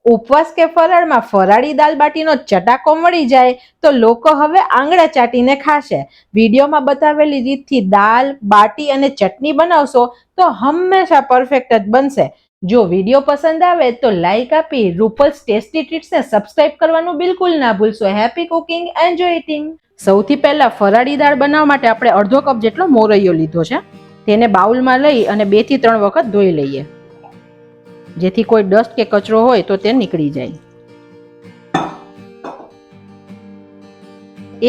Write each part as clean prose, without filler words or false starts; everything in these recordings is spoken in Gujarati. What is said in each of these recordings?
ઉપવાસ કે ફરાળમાં ફરાળી દાલ બાટીનો ચટાકો મળી જાય તો લોકો હવે આંગળા ચાટીને ખાશે. વિડીયોમાં બતાવેલી રીતથી દાલ, બાટી અને ચટણી બનાવશો તો હંમેશા પરફેક્ટ જ બનશે. જો વિડીયો પસંદ આવે તો લાઈક આપી રૂપલ્સ ટેસ્ટી ટ્રીટ્સને સબસ્ક્રાઇબ કરવાનું બિલકુલ ના ભૂલશો. Happy cooking, enjoy eating. સૌથી પહેલા ફરાળી દાળ બનાવવા માટે આપણે અડધો કપ જેટલો મોરૈયો લીધો છે. તેને બાઉલમાં લઈ અને 2 થી 3 વખત ધોઈ લઈએ, જેથી કોઈ ડસ્ટ કે કચરો હોય તો તે નીકળી જાય.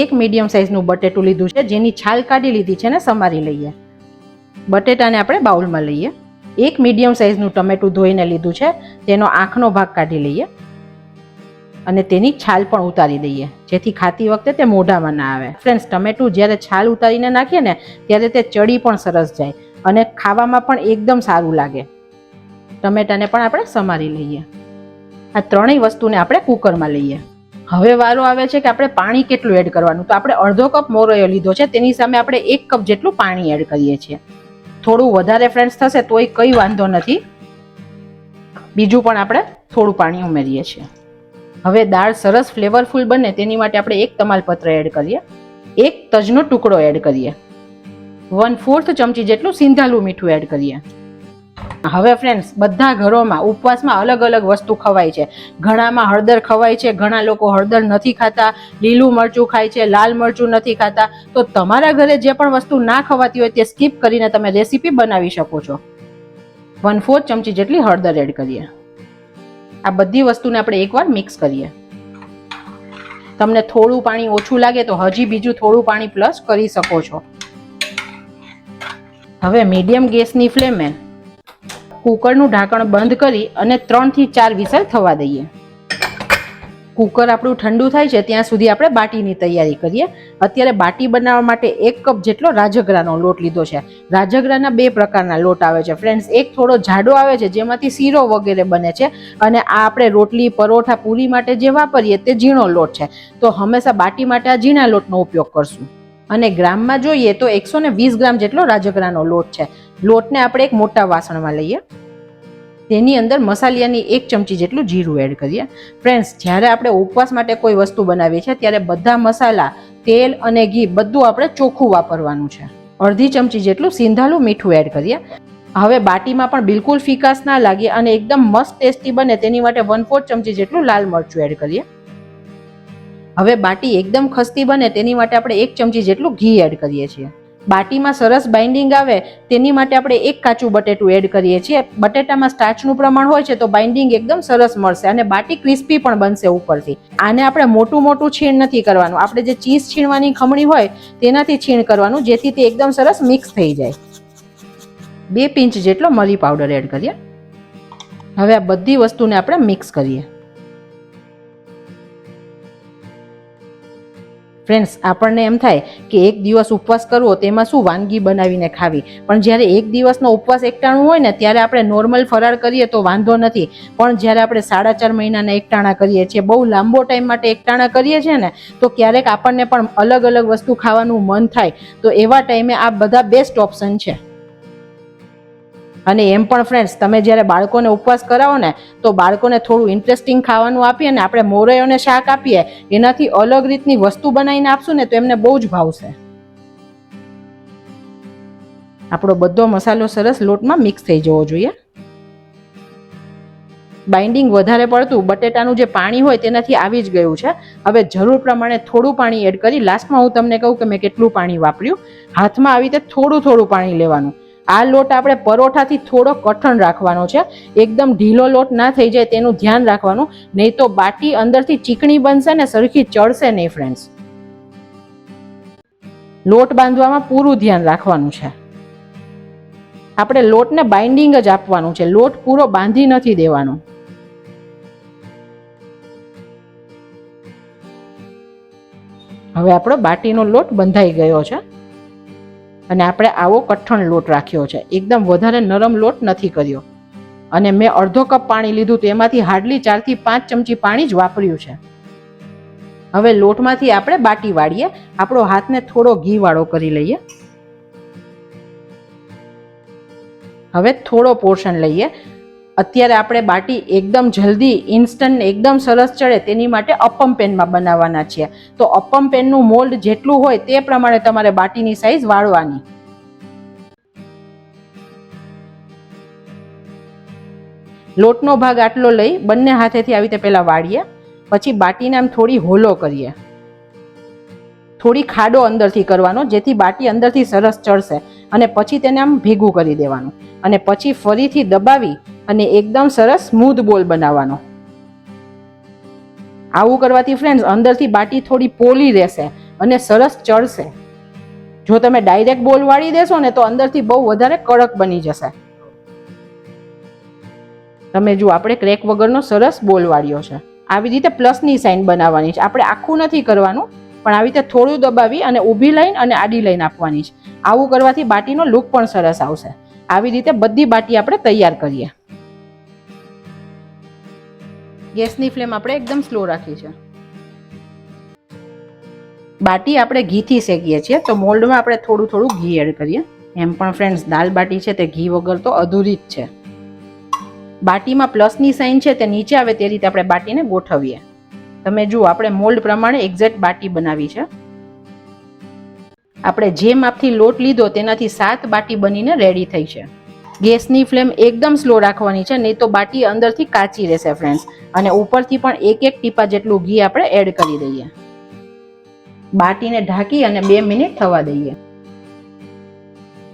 એક મીડિયમ સાઇઝનું બટેટું લીધું છે, જેની છાલ કાઢી લીધી છે ને સમારી લઈએ. બટેટાને આપણે બાઉલમાં લઈએ. એક મીડિયમ સાઇઝનું ટમેટું ધોઈને લીધું છે, તેનો આંખનો ભાગ કાઢી લઈએ અને તેની છાલ પણ ઉતારી દઈએ, જેથી ખાતી વખતે તે મોઢામાં ના આવે. ફ્રેન્ડ્સ, ટમેટું જ્યારે છાલ ઉતારીને નાખીએ ને ત્યારે તે ચડી પણ સરસ જાય અને ખાવામાં પણ એકદમ સારું લાગે. ટમેટાને પણ આપણે સમારી લઈએ. આ ત્રણેય વસ્તુને આપણે કુકરમાં લઈએ. હવે વારો આવે છે કે આપણે પાણી કેટલું એડ કરવાનું. તો આપણે અડધો કપ મોરૈયો લીધો છે, તેની સામે આપણે 1 કપ જેટલું પાણી એડ કરીએ છીએ. થોડું વધારે ફ્રેન્ડ્સ થશે તોય કંઈ વાંધો નથી, બીજું પણ આપણે થોડું પાણી ઉમેરીએ છીએ. હવે દાળ સરસ ફ્લેવરફુલ બને તેની માટે આપણે 1 તમાલપત્ર એડ કરીએ, 1 તજનો ટુકડો એડ કરીએ, 1/4 ચમચી જેટલું સિંધાલું મીઠું એડ કરીએ. હવે ફ્રેન્ડ્સ, બધા ઘરોમાં ઉપવાસમાં અલગ અલગ વસ્તુ ખવાય છે. ઘણામાં હળદર ખવાય છે, ઘણા લોકો હળદર નથી ખાતા, લીલું મરચું ખાય છે, લાલ મરચું નથી ખાતા. તો તમારા ઘરે જે પણ વસ્તુ ના ખવાતી હોય તે સ્કીપ કરીને તમે રેસીપી બનાવી શકો છો. 1/4 ચમચી જેટલી હળદર એડ કરીએ. આ બધી વસ્તુને આપણે એકવાર મિક્સ કરીએ. તમને થોડું પાણી ઓછું લાગે તો હજી બીજું થોડું પાણી પ્લસ કરી શકો છો. હવે મીડિયમ ગેસની ફ્લેમે કુકરનું ઢાંકણ બંધ કરી અને 3 થી 4 વિસલ થવા દઈએ. કુકર આપણું ઠંડુ થાય છે ત્યાં સુધી આપણે બાટીની તૈયારી કરીએ. અત્યારે બાટી બનાવવા માટે 1 કપ જેટલો રાજગરાનો લોટ લીધો છે. રાજગરાના 2 પ્રકારના લોટ આવે છે ફ્રેન્ડ્સ. એક થોડો જાડો આવે છે, જેમાંથી શીરો વગેરે બને છે, અને આ આપણે રોટલી, પરોઠા, પૂરી માટે જે વાપરીએ તે ઝીણો લોટ છે. તો હંમેશા બાટી માટે આ ઝીણા લોટનો ઉપયોગ કરશું. અને ગ્રામમાં જોઈએ તો 120 ગ્રામ જેટલો રાજગરાનો લોટ છે. લોટને આપણે એક મોટા વાસણમાં લઈએ. તેની અંદર મસાલિયાની 1 ચમચી જેટલું જીરું એડ કરીએ. ફ્રેન્ડ્સ, જ્યારે આપણે ઉપવાસ માટે કોઈ વસ્તુ બનાવીએ છીએ ત્યારે બધા મસાલા, તેલ અને ઘી બધું આપણે ચોખ્ખું વાપરવાનું છે. અડધી ચમચી જેટલું સિંધાલું મીઠું એડ કરીએ. હવે બાટીમાં પણ બિલકુલ ફિકાસ ના લાગે અને એકદમ મસ્ત ટેસ્ટી બને તેની માટે 1/4 ચમચી જેટલું લાલ મરચું એડ કરીએ. હવે બાટી એકદમ ખસ્તી બને તેની માટે આપણે 1 ચમચી જેટલું ઘી એડ કરીએ છીએ. બાટીમાં સરસ બાઇન્ડિંગ આવે તેની માટે આપણે 1 કાચું બટેટું એડ કરીએ છીએ. બટેટામાં સ્ટાર્ચનું પ્રમાણ હોય છે તો બાઇન્ડિંગ એકદમ સરસ મળશે અને બાટી ક્રિસ્પી પણ બનશે ઉપરથી. આને આપણે મોટું મોટું છીણ નથી કરવાનું. આપણે જે ચીઝ છીણવાની ખમણી હોય તેનાથી છીણ કરવાનું, જેથી તે એકદમ સરસ મિક્સ થઈ જાય. 2 પિંચ જેટલો મરી પાવડર એડ કરીએ. હવે આ બધી વસ્તુને આપણે મિક્સ કરીએ. ફ્રેન્ડ્સ, આપણને એમ થાય કે એક દિવસ ઉપવાસ કરવો તેમાં શું વાનગી બનાવીને ખાવી, પણ જ્યારે એક દિવસનો ઉપવાસ એકટાણું હોય ને ત્યારે આપણે નોર્મલ ફરાળ કરીએ તો વાંધો નથી, પણ જ્યારે આપણે 4.5 મહિનાના એકટાણા કરીએ છીએ, બહુ લાંબો ટાઈમ માટે એકટાણા કરીએ છીએ ને, તો ક્યારેક આપણને પણ અલગ અલગ વસ્તુ ખાવાનું મન થાય. તો એવા ટાઈમે આ બધા બેસ્ટ ઓપ્શન છે. અને એમ પણ ફ્રેન્ડ્સ, તમે જ્યારે બાળકોને ઉપવાસ કરાવો ને તો બાળકોને થોડું ઇન્ટરેસ્ટિંગ ખાવાનું આપીએ ને, આપણે મોરૈયોને શાક આપીએ, એનાથી અલગ રીતની વસ્તુ બનાવીને આપશું ને તો એમને બહુ જ ભાવશે. આપણો બધો મસાલો સરસ લોટમાં મિક્સ થઈ જવો જોઈએ. બાઇન્ડિંગ વધારે પડતું બટેટાનું જે પાણી હોય તેનાથી આવી જ ગયું છે. હવે જરૂર પ્રમાણે થોડું પાણી એડ કરી લાસ્ટમાં હું તમને કહું કે મેં કેટલું પાણી વાપર્યું. હાથમાં આવી રીતે થોડું થોડું પાણી લેવાનું. આ લોટ આપણે પરોઠાથી થોડો કઠણ રાખવાનો છે. એકદમ ઢીલો લોટ ના થઈ જાય તેનું ધ્યાન રાખવાનું, નહીં તો બાટી અંદરથી ચીકણી બનશે ને સરખી ચડશે નહીં. ફ્રેન્ડ્સ, લોટ બાંધવામાં પૂરું ધ્યાન રાખવાનું છે. આપણે લોટને બાઇન્ડિંગ જ આપવાનું છે, લોટ પૂરો બાંધી નથી દેવાનો. હવે આપણો બાટીનો લોટ બંધાઈ ગયો છે અને આપણે આવો કઠણ લોટ રાખ્યો છે. એકદમ વધારે નરમ લોટ નથી કર્યો. અને મેં અડધો કપ પાણી લીધું તો એમાંથી હાર્ડલી 4 થી 5 ચમચી પાણી જ વાપર્યું છે. હવે લોટમાંથી આપણે બાટી વાળીએ. આપણો હાથને થોડો ઘી વાળો કરી લઈએ. હવે થોડો પોર્શન લઈએ. અત્યારે આપણે બાટી એકદમ જલ્દી ઇન્સ્ટન્ટ એકદમ સરસ ચડે તેની માટે અપમ પેનમાં બનાવવાના છીએ. તો અપમ પેનનું મોલ્ડ જેટલું હોય તે પ્રમાણે તમારે બાટીની સાઈઝ વાળવાની. લોટનો ભાગ આટલો લઈ બંને હાથેથી આવી રીતે પહેલા વાળીએ, પછી બાટીને આમ થોડી હોલો કરીએ. થોડી ખાડો અંદરથી કરવાનો જેથી બાટી અંદરથી સરસ ચડશે, અને પછી તેને આમ ભેગું કરી દેવાનું, અને પછી ફરીથી દબાવી અને એકદમ સરસ સ્મૂધ બોલ બનાવવાનો. આવું કરવાથી ફ્રેન્ડ્સ અંદરથી બાટી થોડી પોલી રહેશે અને સરસ ચડશે. જો તમે ડાયરેક્ટ બોલ વાળી દેશો ને તો અંદરથી બહુ વધારે કડક બની જશે. તમે જુઓ આપણે ક્રેક વગરનો સરસ બોલ વાળ્યો છે. આવી રીતે પ્લસની સાઇન બનાવવાની છે. આપણે આખું નથી કરવાનું, પણ આવી રીતે થોડું દબાવી અને ઊભી લાઈન અને આડી લાઈન આપવાની છે. આવું કરવાથી બાટીનો લુક પણ સરસ આવશે. આવી રીતે બધી બાટી આપણે તૈયાર કરીએ. ગેસની ફ્લેમ આપણે એકદમ સ્લો રાખી છે. બાટી આપણે ઘીથી શેકીએ છીએ, તો મોલ્ડમાં આપણે થોડું થોડું ઘી એડ કરીએ. એમ પણ ફ્રેન્ડ્સ દાલ બાટી છે તે ઘી વગર તો અધૂરી જ છે. બાટીમાં પ્લસની સાઇન છે તે નીચે આવે તે રીતે આપણે બાટીને ગોઠવીએ. તમે જુઓ આપણે મોલ્ડ પ્રમાણે એક્ઝેક્ટ બાટી બનાવી છે. આપણે જે માપથી લોટ લીધો તેનાથી 7 બાટી બનીને રેડી થઈ છે. ગેસની ફ્લેમ એકદમ સ્લો રાખવાની છે, નહીં તો બાટી અંદરથી કાચી રહેશે ફ્રેન્ડ્સ. અને ઉપરથી પણ એક ટીપા જેટલું ઘી આપણે એડ કરી દઈએ. બાટીને ઢાંકી અને 2 મિનિટ થવા દઈએ.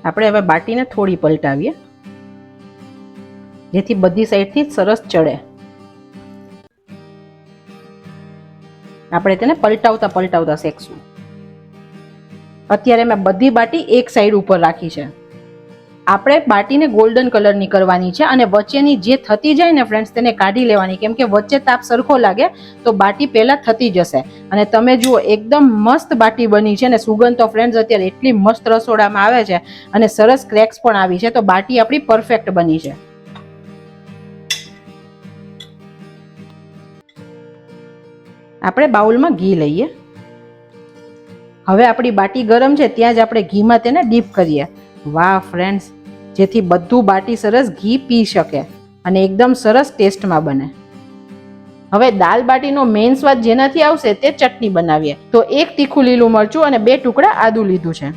આપણે હવે બાટીને થોડી પલટાવીએ જેથી બધી સાઈડથી સરસ ચડે. આપણે તેને પલટાવતા પલટાવતા શેકશું. અત્યારે મેં બધી બાટી એક સાઈડ ઉપર રાખી છે. આપણે બાટીને ગોલ્ડન કલરની કરવાની છે, અને વચ્ચેની જે થતી જાય ને ફ્રેન્ડ્સ તેને કાઢી લેવાની, કેમ કે વચ્ચે તાપ સરખો લાગે તો બાટી પહેલા થતી જશે. અને તમે જુઓ એકદમ મસ્ત બાટી બની છે, અને સુગંધ તો ફ્રેન્ડ્સ અત્યારે એટલી મસ્ત રસોડામાં આવે છે, અને સરસ ક્રેક્સ પણ આવી છે. તો બાટી આપણી પરફેક્ટ બની છે. આપણે બાઉલમાં ઘી લઈએ. હવે આપણી બાટી ગરમ છે ત્યાં જ આપણે ઘીમાં તેને ડીપ કરીએ. વાહ ફ્રેન્ડ્સ, જેથી બધું બાટી સરસ ઘી પી શકે અને એકદમ સરસ ટેસ્ટમાં બને. હવે દાલ બાટીનો મેઇન સ્વાદ જેનાથી આવશે તે ચટણી બનાવીએ. તો 1 તીખું લીલું મરચું અને 2 ટુકડા આદુ લીધું છે.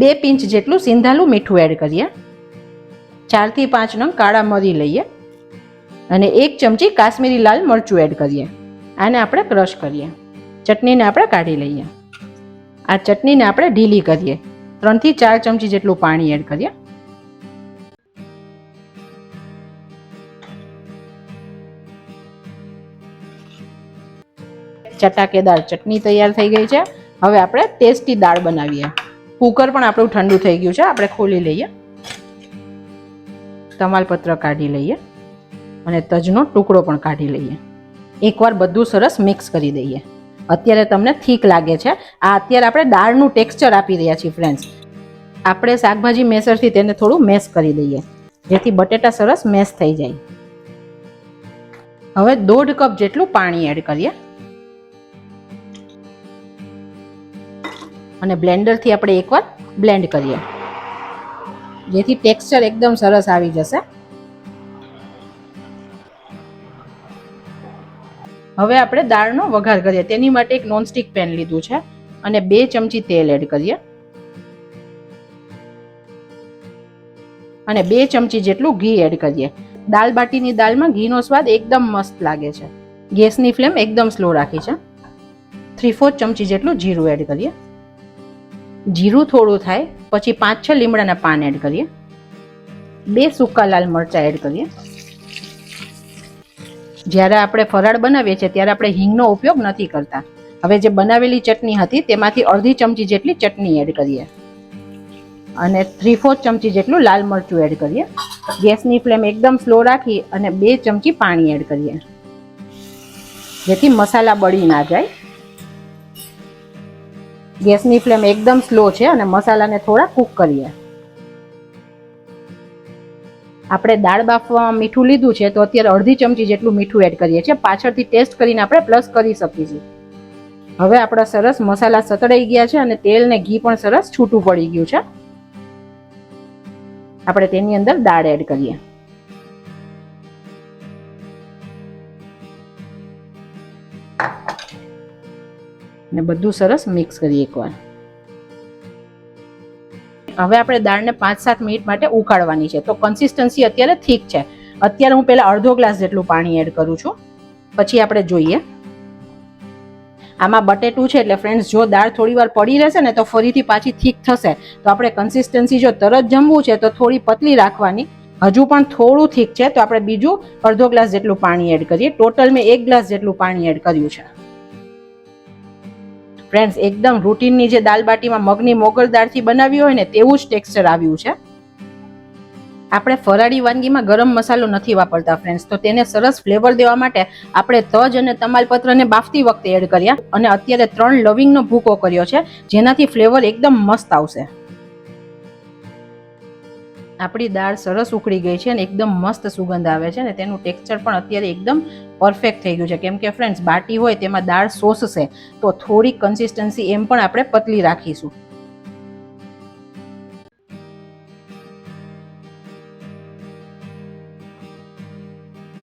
2 પિંચ જેટલું સિંધાલું મીઠું એડ કરીએ. 4 થી 5 નંગ કાળા મરી લઈએ અને 1 ચમચી કાશ્મીરી લાલ મરચું એડ કરીએ. આને આપણે ક્રશ કરીએ. ચટણીને આપણે કાઢી લઈએ. આ ચટણીને આપણે ઢીલી કરીએ. 3 થી 4 ચમચી જેટલું પાણી એડ કરીએ. ચટાકેદાર ચટણી તૈયાર થઈ ગઈ છે. હવે આપણે ટેસ્ટી દાળ બનાવીએ. કુકર પણ આપણું ઠંડુ થઈ ગયું છે. આપણે ખોલી લઈએ. તમાલપત્ર કાઢી લઈએ અને તજનો ટુકડો પણ કાઢી લઈએ. એકવાર બધું સરસ મિક્સ કરી દઈએ. અત્યારે તમને ઠીક લાગે છે. આ અત્યારે આપણે દાળનું ટેક્સચર આપી રહ્યા છીએ ફ્રેન્ડ્સ. આપણે શાકભાજી મેસરથી તેને થોડું મેશ કરી દઈએ જેથી બટેટા સરસ મેશ થઈ જાય. હવે 1.5 કપ જેટલું પાણી એડ કરીએ અને બ્લેન્ડરથી આપણે એકવાર બ્લેન્ડ કરીએ જેથી ટેક્સચર એકદમ સરસ આવી જશે. હવે આપણે દાળનો વઘાર કરીએ. તેની માટે એક નોનસ્ટિક પેન લીધું છે અને 2 ચમચી તેલ એડ કરીએ અને 2 ચમચી જેટલું ઘી એડ કરીએ. દાલ બાટીની દાળમાં ઘીનો સ્વાદ એકદમ મસ્ત લાગે છે. ગેસની ફ્લેમ એકદમ સ્લો રાખી છે. 3/4 ચમચી જેટલું જીરું એડ કરીએ. જીરું થોડું થાય પછી 5-6 લીમડાના પાન એડ કરીએ. 2 સૂકા લાલ મરચાં એડ કરીએ. જ્યારે આપણે ફરાળ બનાવીએ છીએ ત્યારે આપણે હિંગનો ઉપયોગ નથી કરતા. હવે જે બનાવેલી ચટણી હતી તેમાંથી અડધી ચમચી જેટલી ચટણી એડ કરીએ અને 3/4 ચમચી જેટલું લાલ મરચું એડ કરીએ. ગેસની ફ્લેમ એકદમ સ્લો રાખી અને 2 ચમચી પાણી એડ કરીએ જેથી મસાલા બળી ના જાય. ગેસની ફ્લેમ એકદમ સ્લો છે અને મસાલાને થોડા કૂક કરીએ. આપણે દાળ બાફવામાં મીઠું લીધું છે તો અત્યારે અડધી ચમચી જેટલું મીઠું એડ કરીએ છીએ. પાછળથી ટેસ્ટ કરીને આપણે પ્લસ કરી શકીશું. હવે આપણા સરસ મસાલા સતળાઈ ગયા છે અને તેલ ને ઘી પણ સરસ છૂટું પડી ગયું છે. આપણે તેની અંદર દાળ એડ કરીએ. ને બધું સરસ મિક્સ કરીએ એકવાર. હવે આપણે દાળને 5-7 મિનિટ માટે ઉકાળવાની છે. તો કન્સિસ્ટન્સી અત્યારે ઠીક છે. અત્યારે હું પહેલા અડધો ગ્લાસ જેટલું પાણી એડ કરું છું. પછી આપણે જોઈએ. આમાં બટેટું છે એટલે ફ્રેન્ડ્સ જો દાળ થોડી વાર પડી રહેશે ને તો ફરીથી પાછી ઠીક થશે. તો આપણે કન્સિસ્ટન્સી જો તરત જમવું છે તો થોડી પતલી રાખવાની. હજુ પણ થોડું ઠીક છે તો આપણે બીજું અડધો ગ્લાસ જેટલું પાણી એડ કરીએ. ટોટલ મેં 1 ગ્લાસ જેટલું પાણી એડ કર્યું છે. ફ્રેન્ડ્સ એકદમ રૂટીનની જે દાલ બાટીમાં મગની મોગર દાળથી બનાવી હોય ને તેવું જ ટેક્સચર આવ્યું છે. આપણે ફરાળી વાનગીમાં ગરમ મસાલો નથી વાપરતા ફ્રેન્ડ્સ, તો તેને સરસ ફ્લેવર દેવા માટે આપણે તજ અને તમાલપત્રને બાફતી વખતે એડ કર્યા અને અત્યારે 3 લવિંગનો ભૂકો કર્યો છે, જેનાથી ફ્લેવર એકદમ મસ્ત આવશે. આપણી દાળ સરસ ઉકળી ગઈ છે અને એકદમ મસ્ત સુગંધ આવે છે અને તેનું ટેક્સચર પણ અત્યારે એકદમ પરફેક્ટ થઈ ગયું છે. કેમ કે ફ્રેન્ડ્સ બાટી હોય તેમાં દાળ શોષશે, તો થોડી કન્સિસ્ટન્સી એમ પણ આપણે પતલી રાખીશું.